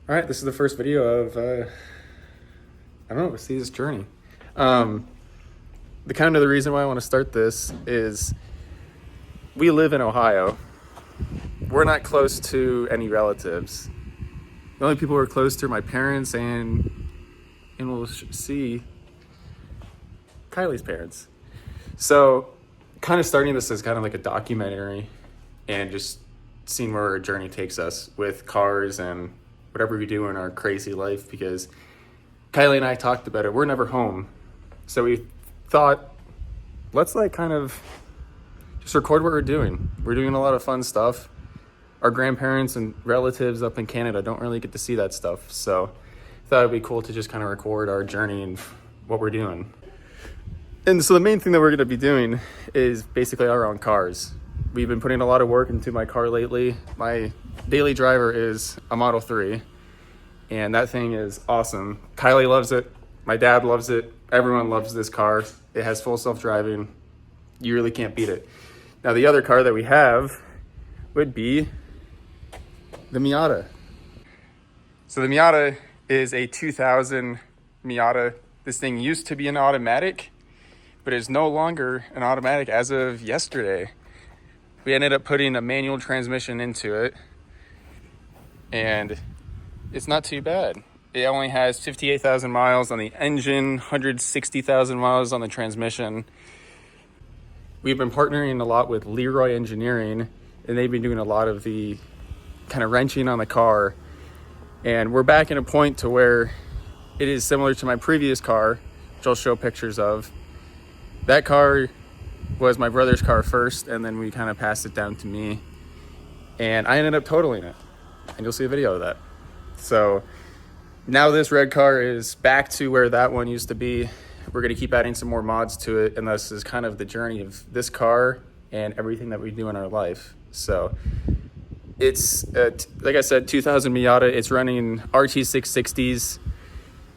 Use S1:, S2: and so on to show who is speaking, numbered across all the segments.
S1: All right, this is the first video of, I don't know, see this journey. The reason why I want to start this is we live in Ohio. We're not close to any relatives. The only people we're close to are my parents and we'll see Kylie's parents. So kind of starting this as kind of like a documentary and just seeing where our journey takes us with cars and whatever we do in our crazy life, because Kylie and I talked about it. We're never home. So we thought, let's like kind of just record what we're doing. We're doing a lot of fun stuff. Our grandparents and relatives up in Canada don't really get to see that stuff. So I thought it'd be cool to just kind of record our journey and what we're doing. And so the main thing that we're going to be doing is basically our own cars. We've been putting a lot of work into my car lately. My daily driver is a Model 3, and that thing is awesome. Kylie loves it. My dad loves it. Everyone loves this car. It has full self-driving. You really can't beat it. Now, the other car that we have would be the Miata. So the Miata is a 2000 Miata. This thing used to be an automatic, but is no longer an automatic as of yesterday. We ended up putting a manual transmission into it, and it's not too bad. It only has 58,000 miles on the engine, 160,000 miles on the transmission. We've been partnering a lot with Leroy Engineering, and they've been doing a lot of the kind of wrenching on the car. And we're back in a point to where it is similar to my previous car, which I'll show pictures of. That car was my brother's car first, and then we kind of passed it down to me, and I ended up totaling it, and you'll see a video of that. So now this red car is back to where that one used to be. We're going to keep adding some more mods to it, and this is kind of the journey of this car and everything that we do in our life. So it's like I said, 2000 Miata. It's running RT660s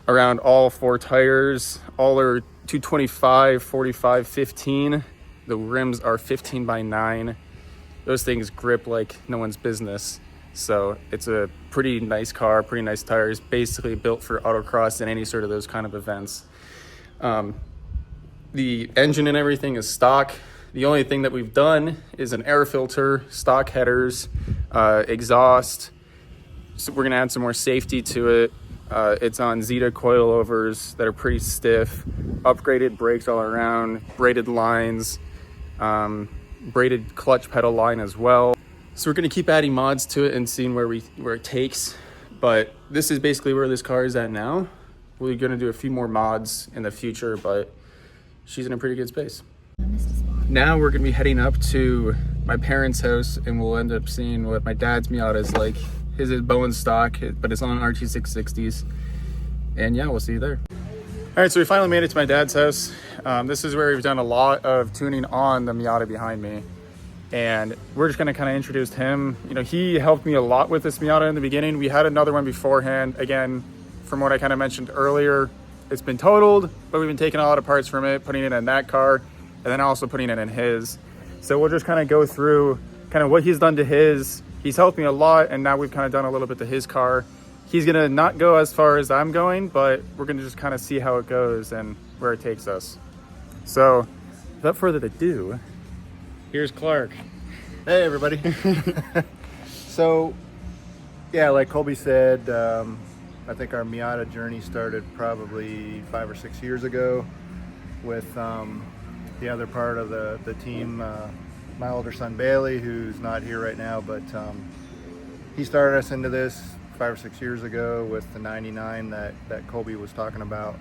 S1: around all four tires. All are 225, 45, 15. The rims are 15 by 9. Those things grip like no one's business. So it's a pretty nice car, pretty nice tires, basically built for autocross and any sort of those kind of events. The engine and everything is stock. The only thing that we've done is an air filter, stock headers, exhaust. So we're gonna add some more safety to it. It's on Zeta coilovers that are pretty stiff, upgraded brakes all around, braided lines, braided clutch pedal line as well. So we're going to keep adding mods to it and seeing where it takes. But this is basically where this car is at now. We're going to do a few more mods in the future, but she's in a pretty good space. Now we're going to be heading up to my parents' house, and we'll end up seeing what my dad's Miata is like. His is Bowen stock, but it's on RT660s. And yeah, we'll see you there. All right, so we finally made it to my dad's house. This is where we've done a lot of tuning on the Miata behind me. And we're just gonna kind of introduce him. You know, he helped me a lot with this Miata in the beginning. We had another one beforehand. Again, from what I kind of mentioned earlier, it's been totaled, but we've been taking a lot of parts from it, putting it in that car, and then also putting it in his. So we'll just kind of go through kind of what he's done to his. He's helped me a lot, and now we've kind of done a little bit to his car. He's gonna not go as far as I'm going, but we're gonna just kind of see how it goes and where it takes us. So without further ado, here's Clark.
S2: Hey everybody. So yeah, like Colby said, I think our Miata journey started probably 5 or 6 years ago with the other part of the team, my older son Bailey, who's not here right now, but he started us into this 5 or 6 years ago with the 99 that Colby was talking about.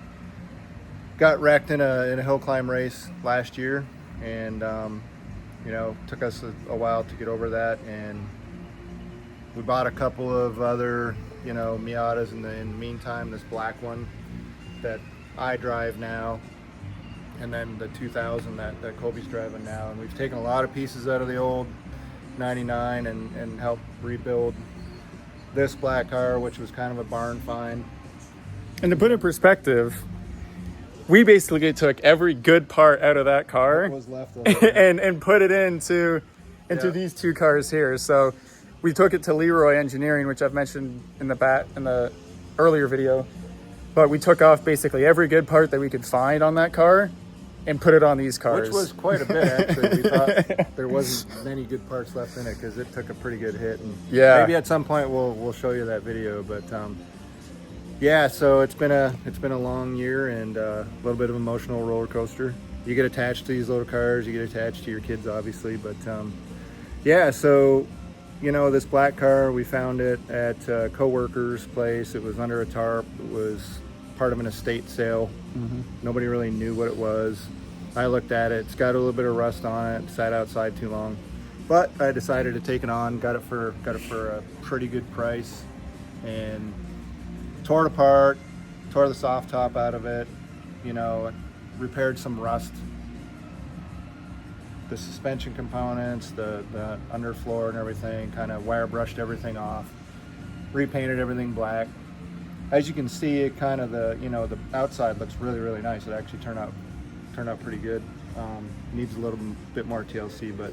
S2: Got wrecked in a hill climb race last year, and you know, took us a while to get over that, and we bought a couple of other, you know, Miatas in the meantime. This black one that I drive now, and then the 2000 that Colby's driving now, and we've taken a lot of pieces out of the old 99 and helped rebuild this black car, which was kind of a barn find.
S1: And to put it in perspective, we basically took every good part out of that car
S2: What was left of it.
S1: and put it into these two cars here. So we took it to Leroy Engineering, which I've mentioned in the earlier video. But we took off basically every good part that we could find on that car and put it on these cars.
S2: Which was quite a bit, actually. We thought there wasn't many good parts left in it because it took a pretty good hit. And
S1: yeah,
S2: maybe at some point we'll show you that video. But yeah, so it's been a long year and a little bit of emotional roller coaster. You get attached to these little cars, you get attached to your kids, obviously. But yeah, so you know, this black car, we found it at a co-worker's place. It was under a tarp. It was part of an estate sale. Nobody really knew what it was. I looked at it. It's got a little bit of rust on it. Sat outside too long, but I decided to take it on. Got it for a pretty good price, and tore it apart. Tore the soft top out of it. You know, repaired some rust. The suspension components, the underfloor and everything. Kind of wire brushed everything off. Repainted everything black. As you can see, it kind of the outside looks really nice. It actually turned out pretty good. Needs a little bit more TLC, but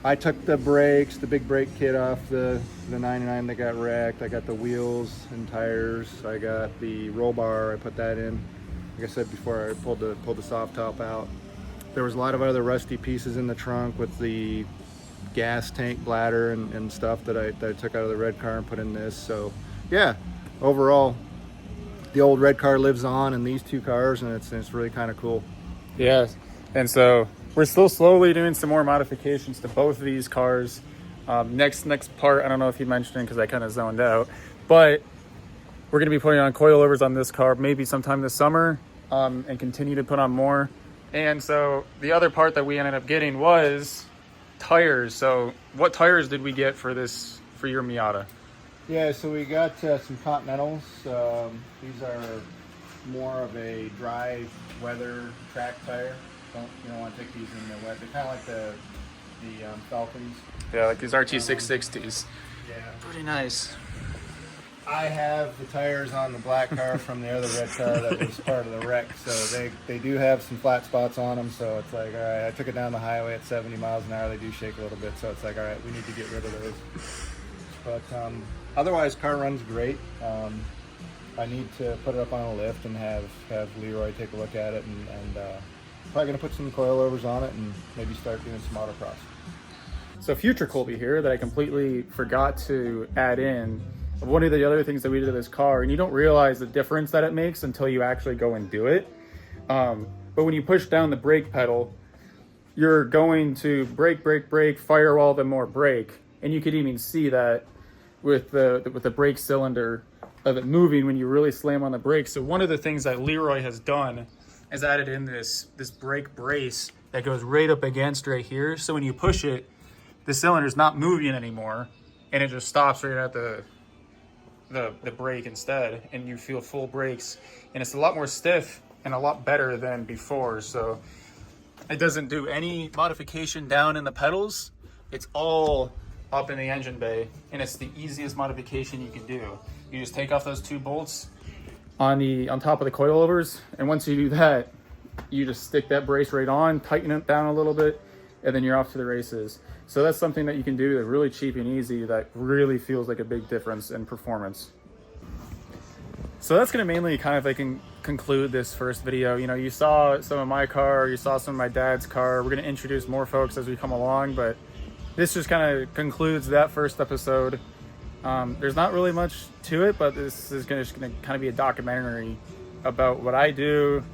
S2: I took the brakes, the big brake kit off the 99 that got wrecked. I got the wheels and tires. I got the roll bar. I put that in. Like I said before, I pulled the soft top out. There was a lot of other rusty pieces in the trunk with the gas tank bladder and stuff that I took out of the red car and put in this. So yeah. Overall, the old red car lives on in these two cars, and it's really kind of cool.
S1: Yeah, and so we're still slowly doing some more modifications to both of these cars. Next part, I don't know if you mentioned it because I kind of zoned out, but we're going to be putting on coilovers on this car maybe sometime this summer, and continue to put on more. And so the other part that we ended up getting was tires. So what tires did we get for your Miata?
S2: Yeah, so we got some Continentals. These are more of a dry weather track tire. You don't want to take these in the wet. They're kind of like the Falcons.
S1: Yeah, like these RT660s.
S2: Yeah.
S1: Pretty nice.
S2: I have the tires on the black car from the other red car that was part of the wreck, so they do have some flat spots on them. So it's like, all right, I took it down the highway at 70 miles an hour. They do shake a little bit, so it's like, all right, we need to get rid of those. But otherwise, car runs great. I need to put it up on a lift and have Leroy take a look at it, and probably going to put some coilovers on it and maybe start doing some autocross.
S1: So future Colby here that I completely forgot to add in. One of the other things that we did to this car, and you don't realize the difference that it makes until you actually go and do it. But when you push down the brake pedal, you're going to brake, firewall, then more brake. And you could even see that with the brake cylinder of it moving when you really slam on the brakes. So one of the things that Leroy has done is added in this brake brace that goes right up against right here. So when you push it, the cylinder's not moving anymore, and it just stops right at the brake instead, and you feel full brakes. And it's a lot more stiff and a lot better than before. So it doesn't do any modification down in the pedals. It's all up in the engine bay, and it's the easiest modification you can do. You just take off those two bolts on top of the coilovers, and once you do that, you just stick that brace right on, tighten it down a little bit, and then you're off to the races. So that's something that you can do that's really cheap and easy that really feels like a big difference in performance. So that's going to mainly kind of conclude this first video. You know, you saw some of my car, you saw some of my dad's car. We're going to introduce more folks as we come along, but this just kind of concludes that first episode. There's not really much to it, but this is just going to kind of be a documentary about what I do,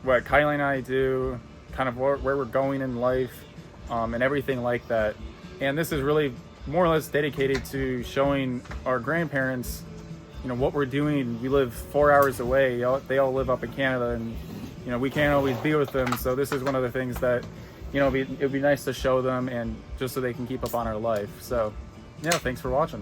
S1: what Kylie and I do, kind of where we're going in life, and everything like that. And this is really more or less dedicated to showing our grandparents, you know, what we're doing. We live 4 hours away. They all live up in Canada, and you know, we can't always be with them. So this is one of the things that, you know, it'd be nice to show them, and just so they can keep up on our life. So yeah, thanks for watching.